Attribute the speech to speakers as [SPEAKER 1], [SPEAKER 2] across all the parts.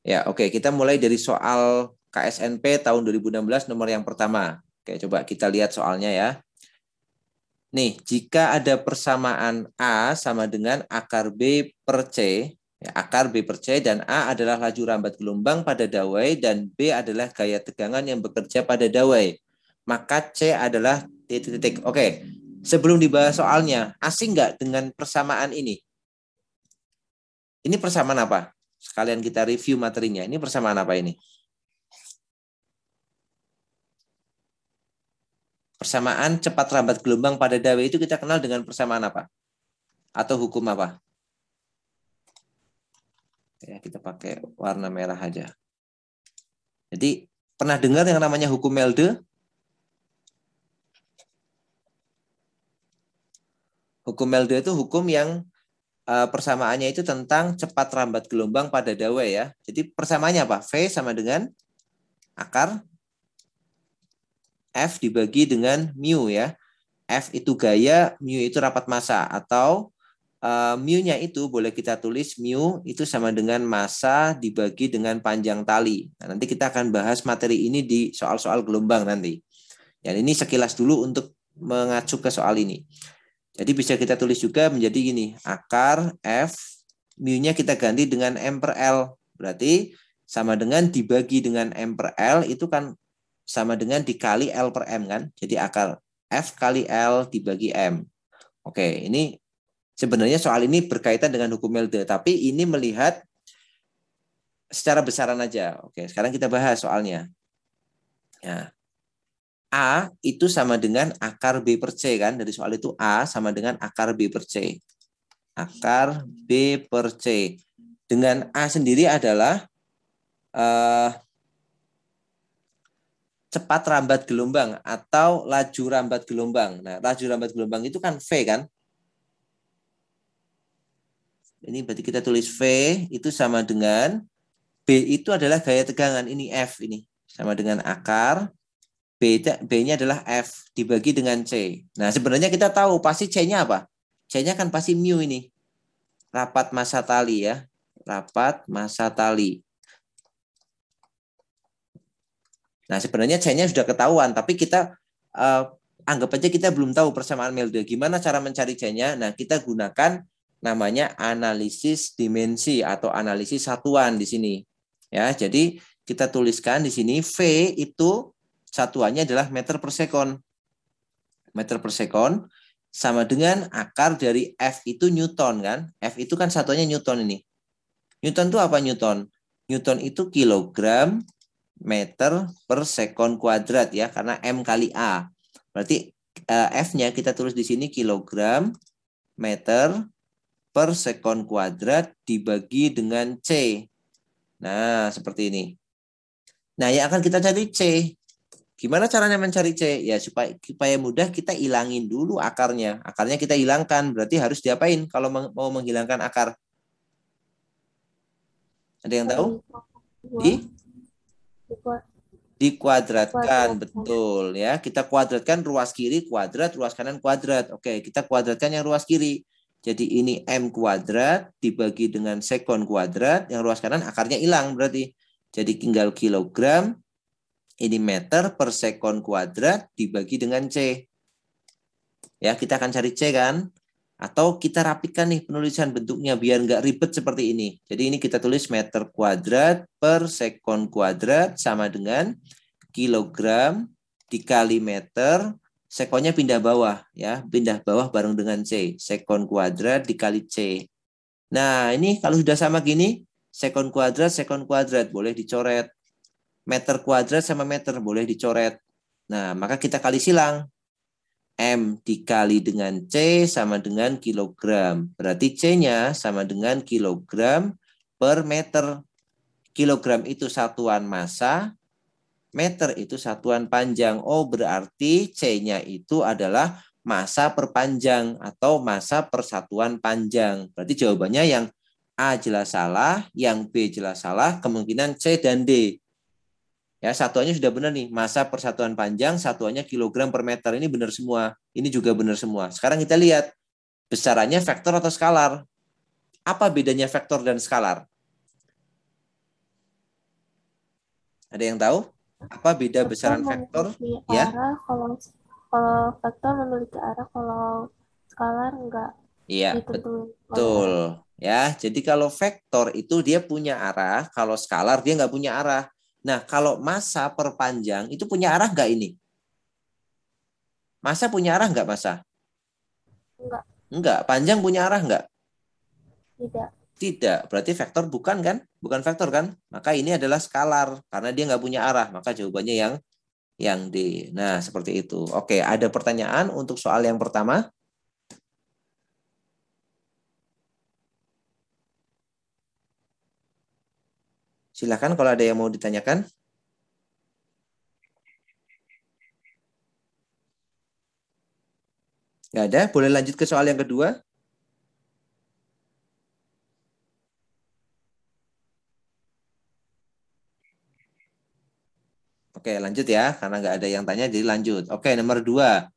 [SPEAKER 1] Ya, oke, kita mulai dari soal KSNP tahun 2016 nomor yang pertama. Oke, coba kita lihat soalnya ya. Nih, jika ada persamaan A sama dengan akar B per C, ya, akar B per C dan A adalah laju rambat gelombang pada dawai dan B adalah gaya tegangan yang bekerja pada dawai, maka C adalah titik-titik. Oke, sebelum dibahas soalnya, asing nggak dengan persamaan ini? Ini persamaan apa? Sekalian kita review materinya. Ini persamaan apa ini? Persamaan cepat rambat gelombang pada dawai itu kita kenal dengan persamaan apa? Atau hukum apa? Ya, kita pakai warna merah aja. Jadi, pernah dengar yang namanya hukum Melde? Hukum Melde itu hukum yang persamaannya itu tentang cepat rambat gelombang pada dawai ya. Jadi, persamaannya apa? V sama dengan akar F dibagi dengan mu ya. F itu gaya, mu itu rapat massa. Atau mu-nya itu boleh kita tulis mu itu sama dengan massa dibagi dengan panjang tali. Nah, nanti kita akan bahas materi ini di soal-soal gelombang nanti. Ya, ini sekilas dulu untuk mengacu ke soal ini. Jadi bisa kita tulis juga menjadi gini. Akar F, mu-nya kita ganti dengan M per L. Berarti sama dengan dibagi dengan M per L itu kan sama dengan dikali L per M kan. Jadi akar F kali L dibagi M. Oke, ini sebenarnya soal ini berkaitan dengan hukum Melde. Tapi ini melihat secara besaran aja. Oke, sekarang kita bahas soalnya. Ya. A itu sama dengan akar B per C kan. Dari soal itu A sama dengan akar B per C. Akar B per C. Dengan A sendiri adalah cepat rambat gelombang atau laju rambat gelombang. Nah, laju rambat gelombang itu kan V kan. Ini berarti kita tulis V itu sama dengan B itu adalah gaya tegangan. Ini F ini. Sama dengan akar. B-nya adalah F dibagi dengan C. Nah, sebenarnya kita tahu pasti C-nya apa? C-nya kan pasti mu ini. Rapat massa tali ya. Rapat massa tali. Nah, sebenarnya C-nya sudah ketahuan, tapi kita anggap aja kita belum tahu persamaan Melde. Gimana cara mencari C-nya? Nah, kita gunakan namanya analisis dimensi atau analisis satuan di sini. Ya, jadi kita tuliskan di sini V itu satuannya adalah meter per sekon. Meter per sekon sama dengan akar dari F itu Newton kan? F itu kan satuannya Newton ini. Newton itu apa Newton? Newton itu kilogram meter per sekon kuadrat ya, karena M kali A. Berarti F-nya kita tulis di sini kilogram meter per sekon kuadrat dibagi dengan C. Nah, seperti ini. Nah, yang akan kita cari C. Gimana caranya mencari C? Ya, supaya mudah kita hilangin dulu akarnya. Akarnya kita hilangkan. Berarti harus diapain kalau mau menghilangkan akar? Ada yang tahu? Dikuadratkan, betul ya. Kita kuadratkan ruas kiri kuadrat, ruas kanan kuadrat. Oke, kita kuadratkan yang ruas kiri. Jadi ini M kuadrat dibagi dengan sekon kuadrat, yang ruas kanan akarnya hilang berarti. Jadi tinggal kilogram, ini meter per sekon kuadrat dibagi dengan C. Ya, kita akan cari C kan? Atau kita rapikan nih penulisan bentuknya biar nggak ribet seperti ini. Jadi ini kita tulis meter kuadrat per sekon kuadrat sama dengan kilogram dikali meter, sekonnya pindah bawah ya, pindah bawah bareng dengan C. Sekon kuadrat dikali C. Nah, ini kalau sudah sama gini, sekon kuadrat boleh dicoret. Meter kuadrat sama meter boleh dicoret. Nah, maka kita kali silang. M dikali dengan C sama dengan kilogram. Berarti C-nya sama dengan kilogram per meter. Kilogram itu satuan massa, meter itu satuan panjang. Oh, berarti C-nya itu adalah massa per panjang atau massa per satuan panjang. Berarti jawabannya yang A jelas salah, yang B jelas salah, kemungkinan C dan D. Ya, satuannya sudah benar nih, massa per satuan panjang, satuannya kilogram per meter. Ini benar semua. Ini juga benar semua. Sekarang kita lihat, besarannya vektor atau skalar? Apa bedanya vektor dan skalar? Ada yang tahu? Apa beda
[SPEAKER 2] Vektor
[SPEAKER 1] besaran vektor?
[SPEAKER 2] memiliki
[SPEAKER 1] Ya,
[SPEAKER 2] arah, kalau vektor memiliki arah, kalau skalar enggak
[SPEAKER 1] iya,
[SPEAKER 2] ditentuin oleh
[SPEAKER 1] betul.
[SPEAKER 2] arah.
[SPEAKER 1] Ya, jadi kalau vektor itu dia punya arah, kalau skalar dia nggak punya arah. Nah, kalau massa perpanjang itu punya arah nggak ini? Massa punya arah nggak massa?
[SPEAKER 2] Enggak,
[SPEAKER 1] Enggak. Panjang punya arah nggak?
[SPEAKER 2] tidak.
[SPEAKER 1] Tidak. Berarti vektor bukan kan? Bukan vektor kan? Maka ini adalah skalar karena dia nggak punya arah. Maka jawabannya yang D. Nah, seperti itu. Oke, ada pertanyaan untuk soal yang pertama? Silakan kalau ada yang mau ditanyakan. Nggak ada? Boleh lanjut ke soal yang kedua? Oke, lanjut ya. Karena nggak ada yang tanya, jadi lanjut. Oke, nomor 2.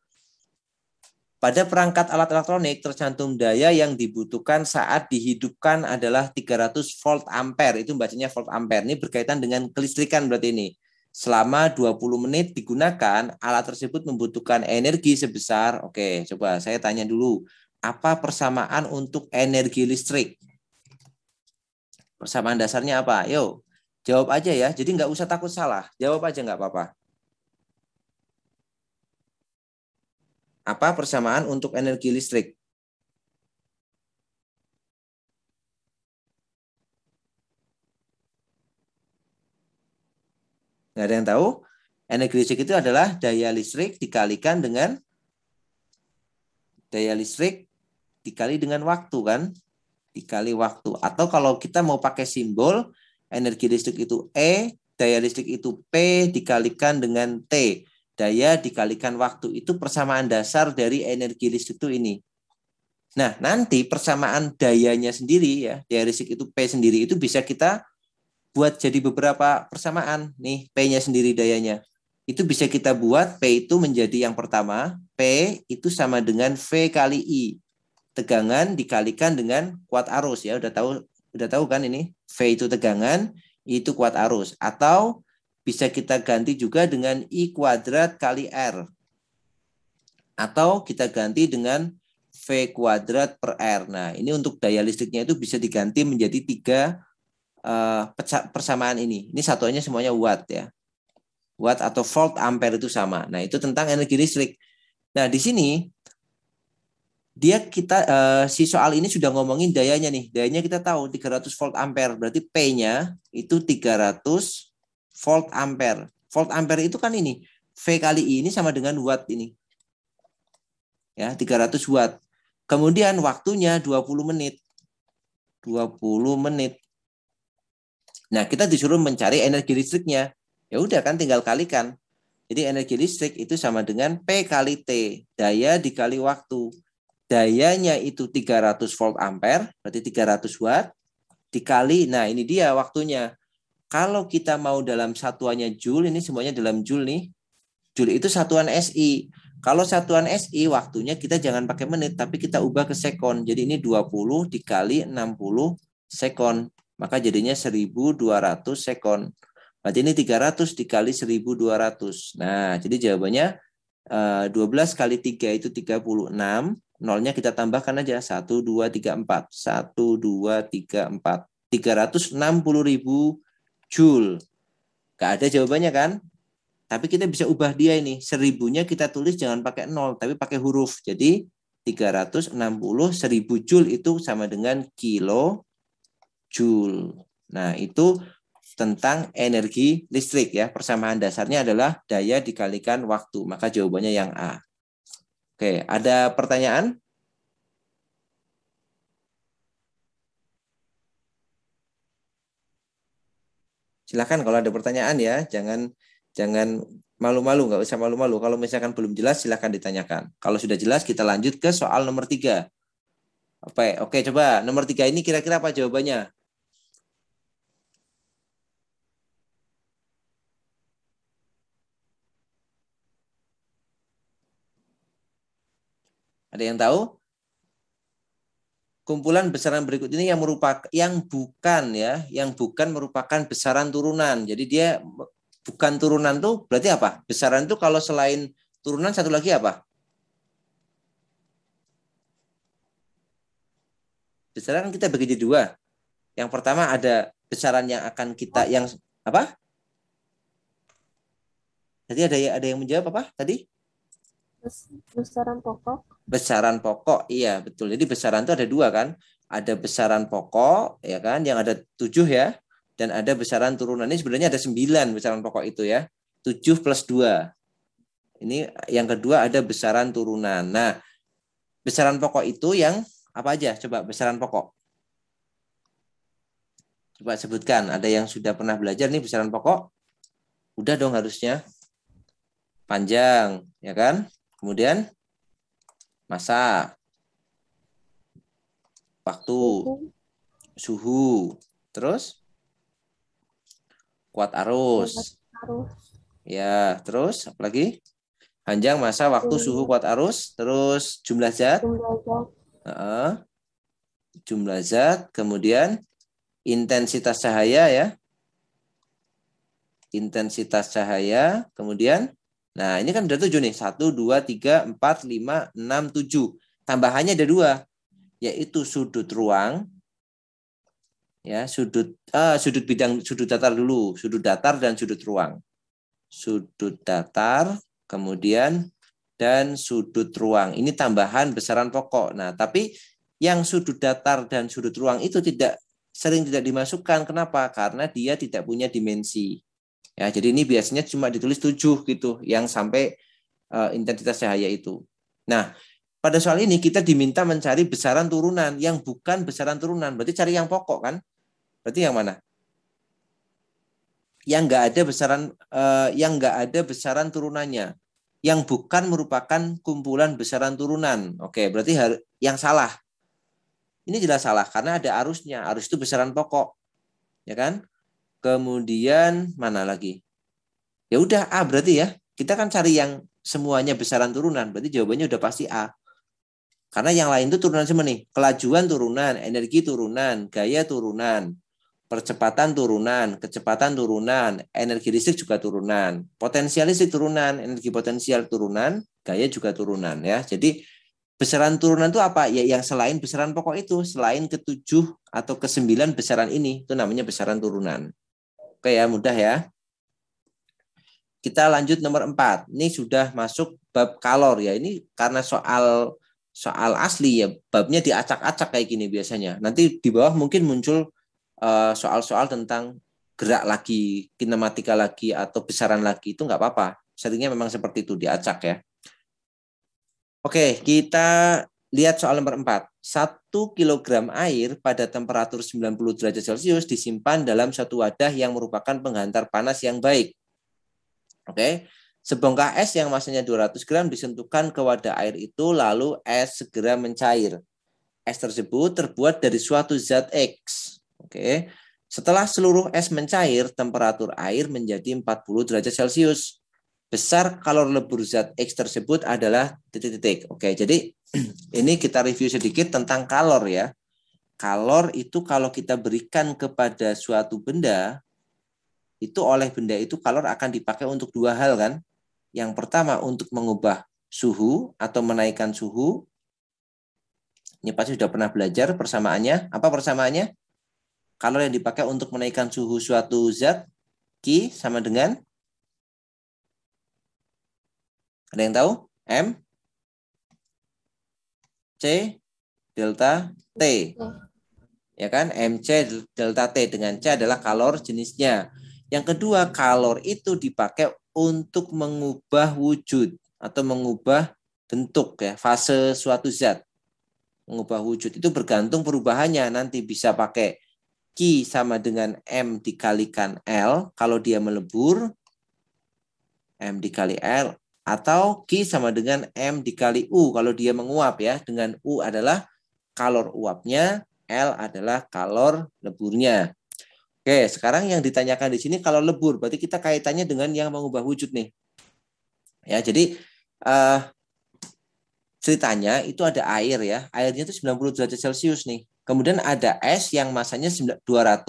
[SPEAKER 1] Pada perangkat alat elektronik tercantum daya yang dibutuhkan saat dihidupkan adalah 300 volt ampere. Itu bacanya volt ampere. Ini berkaitan dengan kelistrikan berarti ini. Selama 20 menit digunakan, alat tersebut membutuhkan energi sebesar, oke, coba saya tanya dulu, apa persamaan untuk energi listrik? Persamaan dasarnya apa? Yuk, jawab aja ya. Jadi nggak usah takut salah. Jawab aja nggak apa-apa. Apa persamaan untuk energi listrik? Nggak ada yang tahu? Energi listrik itu adalah daya listrik dikalikan dengan daya listrik dikali dengan waktu kan? Dikali waktu. Atau kalau kita mau pakai simbol, energi listrik itu E, daya listrik itu P dikalikan dengan T. Daya dikalikan waktu. Itu persamaan dasar dari energi listrik itu ini. Nah, nanti persamaan dayanya sendiri ya, daya listrik itu P sendiri itu bisa kita buat jadi beberapa persamaan. Nih, P-nya sendiri dayanya. Itu bisa kita buat P itu menjadi yang pertama, P itu sama dengan V kali I. Tegangan dikalikan dengan kuat arus ya, udah tahu kan ini? V itu tegangan, I itu kuat arus. Atau bisa kita ganti juga dengan I kuadrat kali R. Atau kita ganti dengan V kuadrat per R. Nah, ini untuk daya listriknya itu bisa diganti menjadi 3 persamaan ini. Ini satuannya semuanya watt ya. Watt atau volt ampere itu sama. Nah, itu tentang energi listrik. Nah, di sini si soal ini sudah ngomongin dayanya nih. Dayanya kita tahu 300 volt ampere. Berarti P-nya itu 300 volt ampere. Volt ampere itu kan ini. V kali I ini sama dengan watt ini. Ya, 300 watt. Kemudian waktunya 20 menit. 20 menit. Nah, kita disuruh mencari energi listriknya. Ya udah kan tinggal kalikan. Jadi energi listrik itu sama dengan P kali T, daya dikali waktu. Dayanya itu 300 volt ampere, berarti 300 watt, dikali, nah ini dia waktunya. Kalau kita mau dalam satuannya joule, ini semuanya dalam joule nih. Joule itu satuan SI. Kalau satuan SI waktunya kita jangan pakai menit, tapi kita ubah ke sekon. Jadi ini 20 dikali 60 sekon. Maka jadinya 1200 sekon. Berarti ini 300 dikali 1200. Nah, jadi jawabannya 12 kali 3 itu 36. Nolnya kita tambahkan aja. 1, 2, 3, 4. 1, 2, 3, 4. 360.000 Joule. Gak ada jawabannya kan? Tapi kita bisa ubah dia ini. 1000-nya kita tulis jangan pakai 0, tapi pakai huruf. Jadi 360 1000 Joule itu sama dengan kilo Joule. Nah, itu tentang energi listrik ya. Persamaan dasarnya adalah daya dikalikan waktu. Maka jawabannya yang A. Oke, ada pertanyaan? Silakan kalau ada pertanyaan ya. Jangan malu-malu, nggak usah malu-malu. Kalau misalkan belum jelas, silakan ditanyakan. Kalau sudah jelas, kita lanjut ke soal nomor 3. Oke, coba nomor 3 ini kira-kira apa jawabannya? Ada yang tahu? Kumpulan besaran berikut ini yang bukan merupakan besaran turunan. Jadi dia bukan turunan tuh berarti apa? Besaran tuh kalau selain turunan satu lagi apa? Besaran kan kita bagi jadi dua. Yang pertama ada besaran yang akan kita yang apa? Tadi ada yang menjawab apa tadi?
[SPEAKER 2] Besaran pokok.
[SPEAKER 1] Besaran pokok, iya betul. Jadi besaran itu ada dua kan? Ada besaran pokok, ya kan? Yang ada 7 ya. Dan ada besaran turunan. Ini sebenarnya ada 9 besaran pokok itu ya. 7 plus 2. Ini yang kedua ada besaran turunan. Nah, besaran pokok itu yang apa aja? Coba besaran pokok. Coba sebutkan. Ada yang sudah pernah belajar nih besaran pokok? Udah dong harusnya. Panjang, ya kan? Kemudian masa, waktu, suhu, terus kuat arus. Ya, terus apa lagi? Panjang, masa, waktu, suhu, kuat arus, terus jumlah zat. Jumlah zat, kemudian intensitas cahaya ya. Intensitas cahaya, kemudian nah ini kan udah 7 nih. 1, 2, 3, 4, 5, 6, 7. Tambahannya ada 2, yaitu sudut ruang. Ya, sudut datar dulu, sudut datar dan sudut ruang. Sudut datar, kemudian dan sudut ruang. Ini tambahan besaran pokok. Nah, tapi yang sudut datar dan sudut ruang itu sering tidak dimasukkan. Kenapa? Karena dia tidak punya dimensi. Ya, jadi ini biasanya cuma ditulis 7 gitu, yang sampai intensitas cahaya itu. Nah, pada soal ini kita diminta mencari besaran turunan yang bukan besaran turunan. Berarti cari yang pokok kan? Berarti yang mana? Yang nggak ada besaran turunannya, yang bukan merupakan kumpulan besaran turunan. Oke, berarti yang salah. Ini jelas salah karena ada arusnya. Arus itu besaran pokok, ya kan? Kemudian mana lagi? Ya udah A berarti ya. Kita kan cari yang semuanya besaran turunan. Berarti jawabannya udah pasti A. Karena yang lain itu turunan semua nih. Kelajuan turunan, energi turunan, gaya turunan, percepatan turunan, kecepatan turunan, energi listrik juga turunan, potensial listrik turunan, energi potensial turunan, gaya juga turunan ya. Jadi besaran turunan itu apa? Ya yang selain besaran pokok itu, selain ke-7 atau ke-9 besaran ini, itu namanya besaran turunan. Oke ya, mudah ya. Kita lanjut nomor 4. Ini sudah masuk bab kalor ya. Ini karena soal asli ya, babnya diacak-acak kayak gini biasanya. Nanti di bawah mungkin muncul soal-soal tentang gerak lagi, kinematika lagi, atau besaran lagi. Itu nggak apa-apa. Seringnya memang seperti itu, diacak ya. Oke, kita lihat soal nomor 4. 1 kg air pada temperatur 90 derajat Celcius disimpan dalam satu wadah yang merupakan penghantar panas yang baik. Oke, sebongkah es yang masanya 200 gram disentuhkan ke wadah air itu, lalu es segera mencair. Es tersebut terbuat dari suatu zat X. Oke, setelah seluruh es mencair, temperatur air menjadi 40 derajat Celcius. Besar kalor lebur zat X tersebut adalah titik-titik. Oke, jadi ini kita review sedikit tentang kalor ya. Kalor itu kalau kita berikan kepada suatu benda, itu oleh benda itu kalor akan dipakai untuk 2 hal kan. Yang pertama untuk mengubah suhu atau menaikkan suhu. Ini pasti sudah pernah belajar persamaannya. Apa persamaannya? Kalor yang dipakai untuk menaikkan suhu suatu zat, Q sama dengan, ada yang tahu? M C delta T. Ya kan? MC delta T, dengan C adalah kalor jenisnya. Yang kedua, kalor itu dipakai untuk mengubah wujud atau mengubah bentuk ya, fase suatu zat. Mengubah wujud itu bergantung perubahannya. Nanti bisa pakai Q sama dengan M dikalikan L kalau dia melebur, M dikali L, atau Q sama dengan M dikali U kalau dia menguap ya. Dengan U adalah kalor uapnya, L adalah kalor leburnya. Oke, sekarang yang ditanyakan di sini kalau lebur, berarti kita kaitannya dengan yang mengubah wujud nih. Ya, jadi ceritanya itu ada air ya. Airnya itu 90 derajat Celcius nih. Kemudian ada es yang masanya 200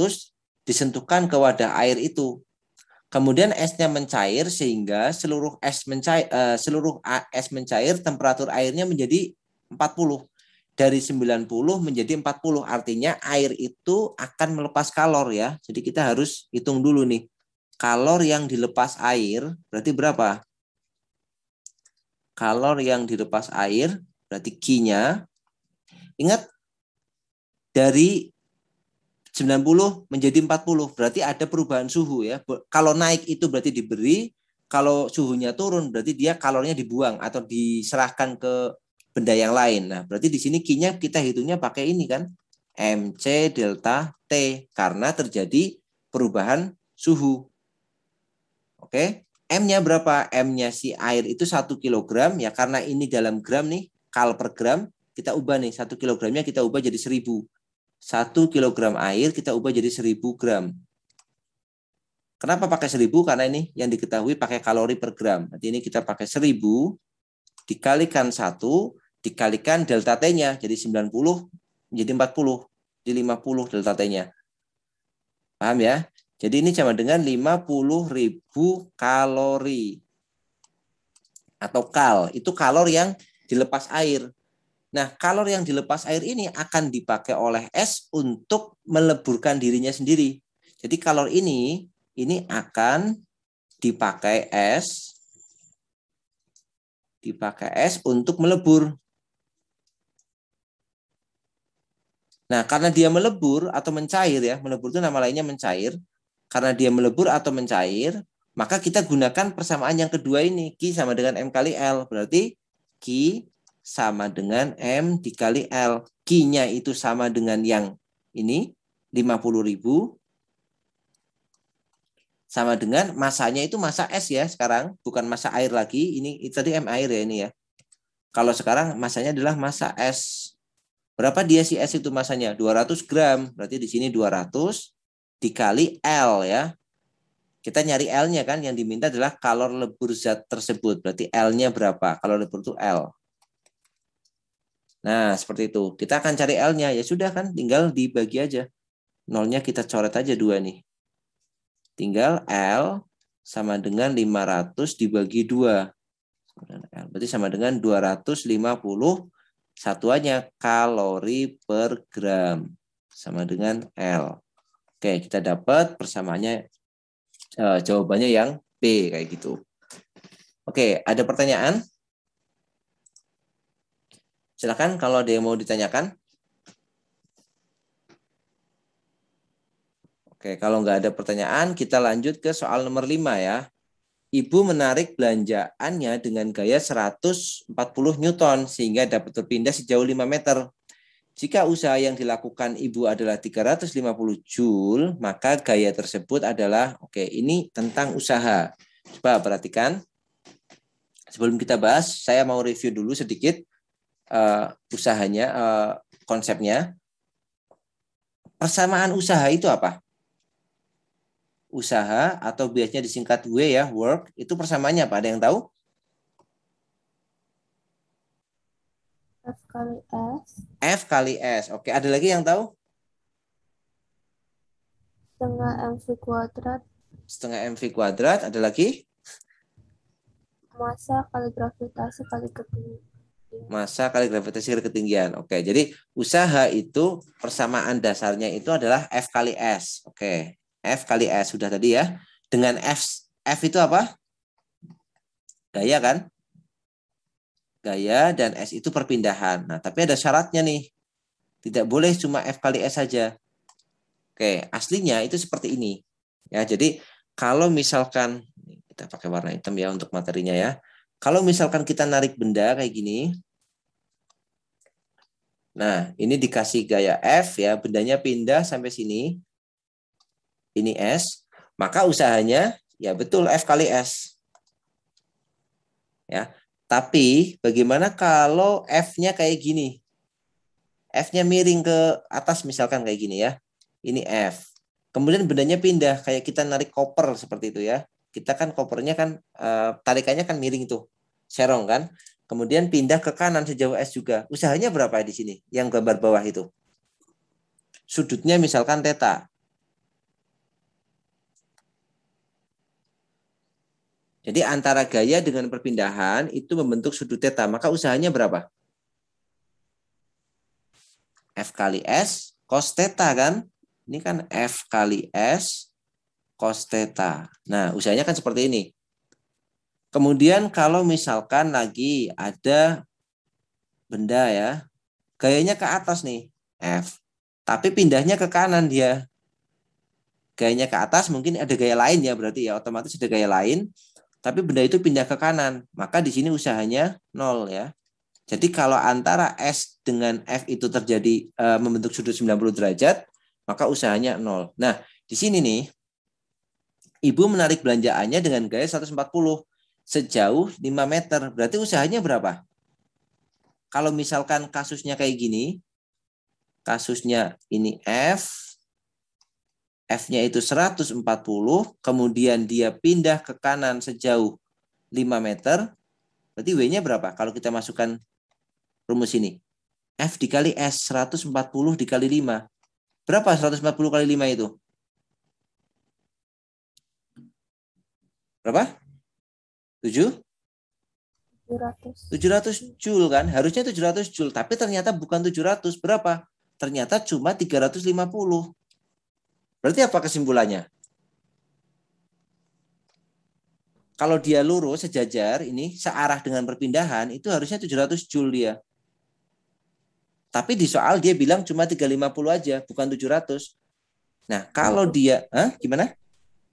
[SPEAKER 1] disentuhkan ke wadah air itu. Kemudian esnya mencair sehingga seluruh es mencair temperatur airnya menjadi 40. Dari 90 menjadi 40. Artinya air itu akan melepas kalor ya. Jadi kita harus hitung dulu nih. Kalor yang dilepas air berarti berapa? Kalor yang dilepas air berarti Q-nya. Ingat dari 90 menjadi 40 berarti ada perubahan suhu ya. Kalau naik itu berarti diberi, kalau suhunya turun berarti dia kalornya dibuang atau diserahkan ke benda yang lain. Nah, berarti di sini Q-nya kita hitungnya pakai ini kan. MC delta T karena terjadi perubahan suhu. Oke. M-nya berapa? M-nya si air itu 1 kg ya, karena ini dalam gram nih, kal per gram, kita ubah nih 1 kilogramnya kita ubah jadi 1000. 1 kilogram air kita ubah jadi 1000 gram. Kenapa pakai 1000? Karena ini yang diketahui pakai kalori per gram. Nanti ini kita pakai 1000 dikalikan 1 dikalikan delta T-nya. Jadi 90 menjadi 40. Jadi 50 delta T-nya. Paham ya? Jadi ini sama dengan 50.000 kalori. Atau kal. Itu kalor yang dilepas air. Nah, kalor yang dilepas air ini akan dipakai oleh es untuk meleburkan dirinya sendiri. Jadi kalor ini akan dipakai es untuk melebur. Nah, karena dia melebur atau mencair ya, melebur itu nama lainnya mencair. Karena dia melebur atau mencair, maka kita gunakan persamaan yang kedua ini, Q sama dengan M kali L. Berarti Q sama dengan M dikali L. Q-nya itu sama dengan yang ini, 50.000. Sama dengan masanya itu masa S ya sekarang. Bukan masa air lagi. Ini tadi M air ya ini ya. Kalau sekarang masanya adalah masa S. Berapa dia si S itu masanya? 200 gram. Berarti di sini 200 dikali L ya. Kita nyari L-nya kan. Yang diminta adalah kalor lebur zat tersebut. Berarti L-nya berapa? Kalor lebur itu L. Nah, seperti itu. Kita akan cari L-nya. Ya sudah kan, tinggal dibagi aja. Nolnya kita coret aja 2 nih. Tinggal L sama dengan 500 dibagi 2. Berarti sama dengan 250 satuannya kalori per gram. Sama dengan L. Oke, kita dapat persamaannya, jawabannya yang B kayak gitu. Oke, ada pertanyaan? Silakan kalau ada yang mau ditanyakan. Oke, kalau nggak ada pertanyaan, kita lanjut ke soal nomor 5 ya. Ibu menarik belanjaannya dengan gaya 140 Newton sehingga dapat berpindah sejauh 5 meter. Jika usaha yang dilakukan ibu adalah 350 Joule, maka gaya tersebut adalah, oke, ini tentang usaha. Coba perhatikan. Sebelum kita bahas, saya mau review dulu sedikit usahanya, konsepnya. Persamaan usaha itu apa? Usaha atau biasanya disingkat W ya, work, itu persamaannya apa? Ada yang tahu?
[SPEAKER 2] F kali S.
[SPEAKER 1] F kali S. Oke, ada lagi yang tahu?
[SPEAKER 2] Setengah mv kuadrat.
[SPEAKER 1] Setengah mv kuadrat. Ada lagi?
[SPEAKER 2] Massa kali gravitasi kali ketinggian.
[SPEAKER 1] Massa kali gravitasi kali ketinggian. Oke, jadi usaha itu persamaan dasarnya itu adalah F kali S. Oke, F kali S sudah tadi ya. Dengan F itu apa? Gaya kan? Gaya dan S itu perpindahan. Nah, tapi ada syaratnya nih. Tidak boleh cuma F kali S saja. Oke, aslinya itu seperti ini. Ya, jadi kalau misalkan kita pakai warna hitam ya untuk materinya ya. Kalau misalkan kita narik benda kayak gini. Nah, ini dikasih gaya F ya, bendanya pindah sampai sini. Ini S, maka usahanya ya betul F kali S. Ya. Tapi bagaimana kalau F-nya kayak gini? F-nya miring ke atas misalkan kayak gini ya. Ini F. Kemudian bendanya pindah kayak kita narik koper seperti itu ya. Kita kan kopernya kan tarikannya kan miring tuh. Serong kan. Kemudian pindah ke kanan sejauh S juga. Usahanya berapa di sini? Yang gambar bawah itu. Sudutnya misalkan theta. Jadi antara gaya dengan perpindahan itu membentuk sudut theta. Maka usahanya berapa? F kali S cos theta kan? Ini kan F kali S cos theta. Nah, usahanya kan seperti ini. Kemudian kalau misalkan lagi ada benda ya, gayanya ke atas nih, F. Tapi pindahnya ke kanan dia. Gayanya ke atas mungkin ada gaya lain ya, berarti ya otomatis ada gaya lain. Tapi benda itu pindah ke kanan, maka di sini usahanya 0 ya. Jadi kalau antara S dengan F itu terjadi membentuk sudut 90 derajat, maka usahanya 0. Nah, di sini nih, Ibu menarik belanjaannya dengan gaya 140 sejauh 5 meter. Berarti usahanya berapa? Kalau misalkan kasusnya kayak gini, kasusnya ini F-nya itu 140, kemudian dia pindah ke kanan sejauh 5 meter, berarti W-nya berapa? Kalau kita masukkan rumus ini. F dikali S, 140 dikali 5. Berapa 140 kali 5 itu? Berapa? 7? 700 Joule kan? Harusnya 700 Joule, tapi ternyata bukan 700. Berapa? Ternyata cuma 350. Berarti apa kesimpulannya? Kalau dia lurus sejajar ini searah dengan perpindahan itu harusnya 700 Joule dia. Tapi di soal dia bilang cuma 350 aja, bukan 700. Nah, kalau dia gimana?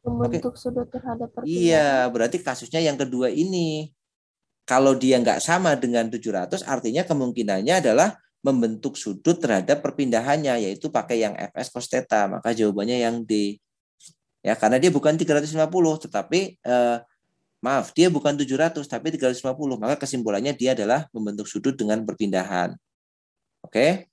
[SPEAKER 2] Membentuk sudut terhadap perpindahan.
[SPEAKER 1] Iya, berarti kasusnya yang kedua ini. Kalau dia nggak sama dengan 700, artinya kemungkinannya adalah membentuk sudut terhadap perpindahannya, yaitu pakai yang Fs cos theta. Maka jawabannya yang D. Ya, karena dia bukan 350, tetapi maaf, dia bukan 700, tapi 350. Maka kesimpulannya dia adalah membentuk sudut dengan perpindahan. Oke?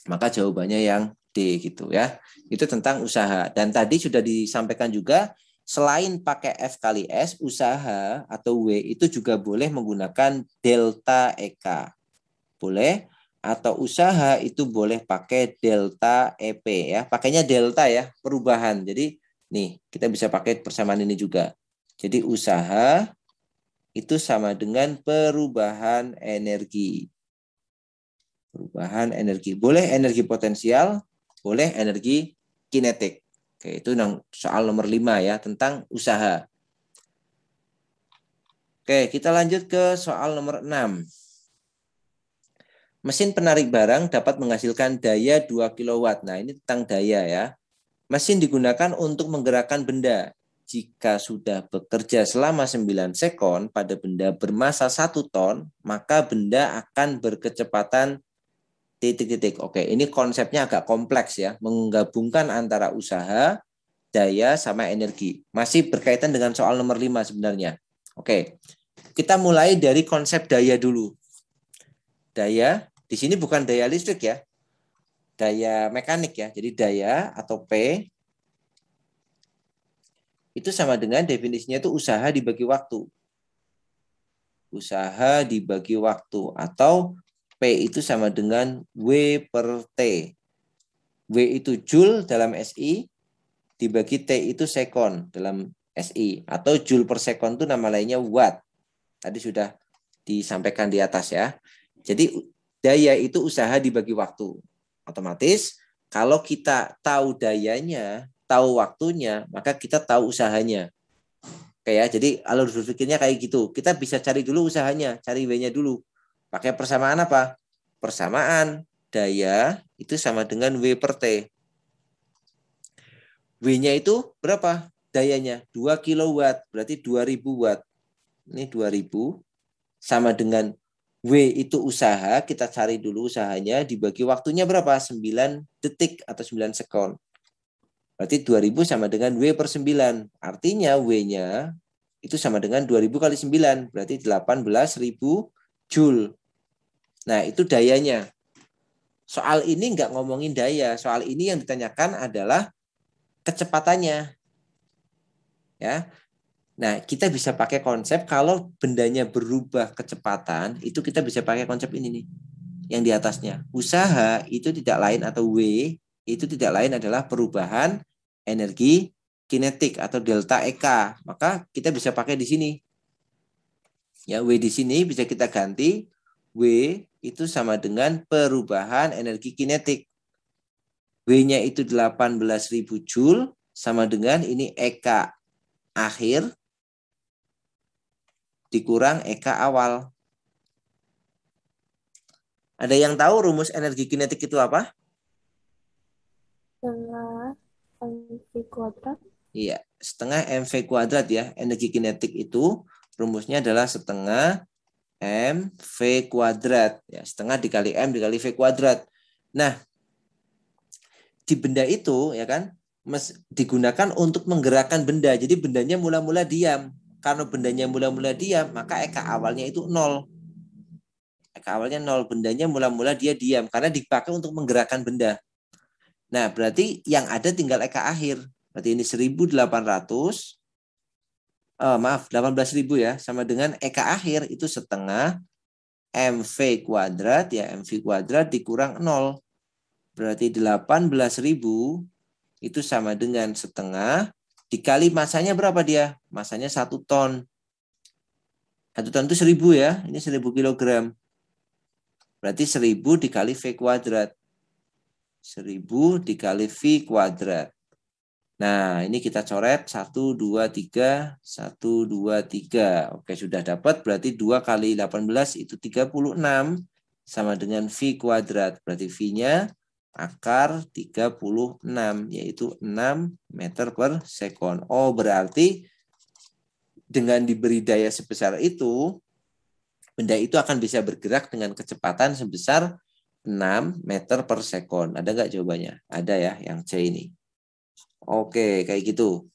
[SPEAKER 1] Maka jawabannya yang D gitu ya. Itu tentang usaha. Dan tadi sudah disampaikan juga, selain pakai F kali S, usaha atau W itu juga boleh menggunakan delta EK. Boleh. Atau usaha itu boleh pakai delta EP ya. Pakainya delta ya, perubahan. Jadi nih, kita bisa pakai persamaan ini juga. Jadi usaha itu sama dengan perubahan energi. Perubahan energi. Boleh energi potensial, boleh energi kinetik. Oke, itu soal nomor 5 ya, tentang usaha. Oke, kita lanjut ke soal nomor 6. Mesin penarik barang dapat menghasilkan daya 2 kW. Nah, ini tentang daya ya. Mesin digunakan untuk menggerakkan benda. Jika sudah bekerja selama 9 sekon pada benda bermasa 1 ton, maka benda akan berkecepatan titik-titik. Oke, ini konsepnya agak kompleks ya, menggabungkan antara usaha, daya, sama energi. Masih berkaitan dengan soal nomor 5 sebenarnya. Oke, kita mulai dari konsep daya dulu. Daya, di sini bukan daya listrik ya, daya mekanik ya. Jadi daya atau P itu sama dengan definisinya itu usaha dibagi waktu. Usaha dibagi waktu atau P itu sama dengan W per T. W itu Joule dalam SI, dibagi T itu sekon dalam SI. Atau Joule per sekon itu nama lainnya watt. Tadi sudah disampaikan di atas ya. Jadi daya itu usaha dibagi waktu. Otomatis kalau kita tahu dayanya, tahu waktunya, maka kita tahu usahanya. Oke ya, jadi alur berpikirnya kayak gitu. Kita bisa cari dulu usahanya, cari W-nya dulu. Pakai persamaan apa? Persamaan daya itu sama dengan W per T. W-nya itu berapa? Dayanya 2 kW, berarti 2000 watt. Ini 2000 sama dengan W itu usaha, kita cari dulu usahanya, dibagi waktunya berapa? 9 detik atau 9 sekon. Berarti 2000 sama dengan W per 9. Artinya W-nya itu sama dengan 2000 kali 9. Berarti 18.000 Joule. Nah, itu dayanya. Soal ini nggak ngomongin daya. Soal ini yang ditanyakan adalah kecepatannya. Ya. Nah, kita bisa pakai konsep kalau bendanya berubah kecepatan, itu kita bisa pakai konsep ini nih. Yang di atasnya. Usaha itu tidak lain atau W itu tidak lain adalah perubahan energi kinetik atau delta EK, maka kita bisa pakai di sini. Ya, W di sini bisa kita ganti W itu sama dengan perubahan energi kinetik. W-nya itu 18.000 Joule sama dengan ini EK akhir dikurang EK awal. Ada yang tahu rumus energi kinetik itu apa?
[SPEAKER 2] Setengah mv kuadrat.
[SPEAKER 1] Iya, setengah mv kuadrat ya. Energi kinetik itu rumusnya adalah setengah mv kuadrat. Ya, setengah dikali m dikali v kuadrat. Nah, di benda itu ya kan digunakan untuk menggerakkan benda. Jadi bendanya mula-mula diam. Karena bendanya mula-mula diam, maka EK awalnya itu 0. EK awalnya 0. Bendanya mula-mula dia diam karena dipakai untuk menggerakkan benda. Nah, berarti yang ada tinggal EK akhir. Berarti ini 1.800, 18.000 ya, sama dengan EK akhir itu setengah MV kuadrat ya, MV kuadrat dikurang 0. Berarti 18.000 itu sama dengan setengah dikali masanya berapa dia? Masanya 1 ton. 1 ton itu 1.000 ya, ini 1.000 kilogram. Berarti 1.000 dikali V kuadrat. 1.000 dikali V kuadrat. Nah, ini kita coret 1, 2, 3, 1, 2, 3. Oke, sudah dapat. Berarti 2 kali 18 itu 36 sama dengan V kuadrat. Berarti V-nya akar 36, yaitu 6 meter per sekon. Oh, berarti dengan diberi daya sebesar itu, benda itu akan bisa bergerak dengan kecepatan sebesar 6 meter per sekon. Ada nggak jawabannya? Ada ya, yang C ini. Oke, kayak gitu.